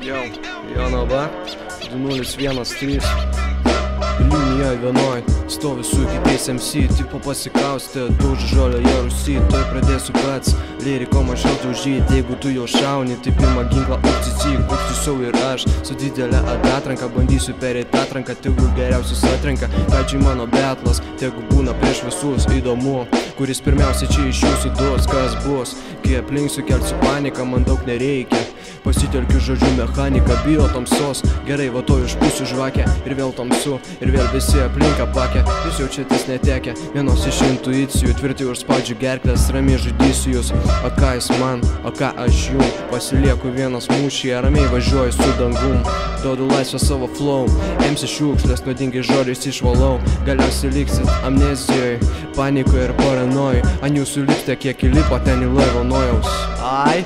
Jonava 2013 Linijoj vienoj stovi su kitais MC, tipo pasikaustė, daužė žolėje Rusy, toj pradėsiu pats lyriko mažiau daužyt, jeigu tu jau šauni, tai pirmą ginklą užsicyk, užsisiau ir aš su didelė atatranka, bandysiu pereit atranką, tegu geriausius atrenka, pradžiai mano betlas, tegu būna prieš visus, įdomu, kuris pirmiausia čia iš jūsų duos, kas bus, kai aplink sukelsiu paniką, man daug nereikia, pasitelkiu žodžių mechaniką, bijo tamsos, gerai va to išpūsiu žvakę, ir vėl tamsu, ir vėl visi aplink apakę, jūs jaučiatės netekę, vienos iš intuicijų, tvirtai užspaudžiu gerklės, ramiai žudysiu jūs, o ką jis man, o ką aš jum, pasilieku vienas mūšyje, ramiai važiuoju su dangum, duodu laisvę savo flow, imsi šiukšlės, nuodingai žodžiais išvalau, galiausiai liksit amnezijoj, panikoje ir paranojoj, ant jūsų liksite kiek įlipo ten į laivo nojaus. Ai?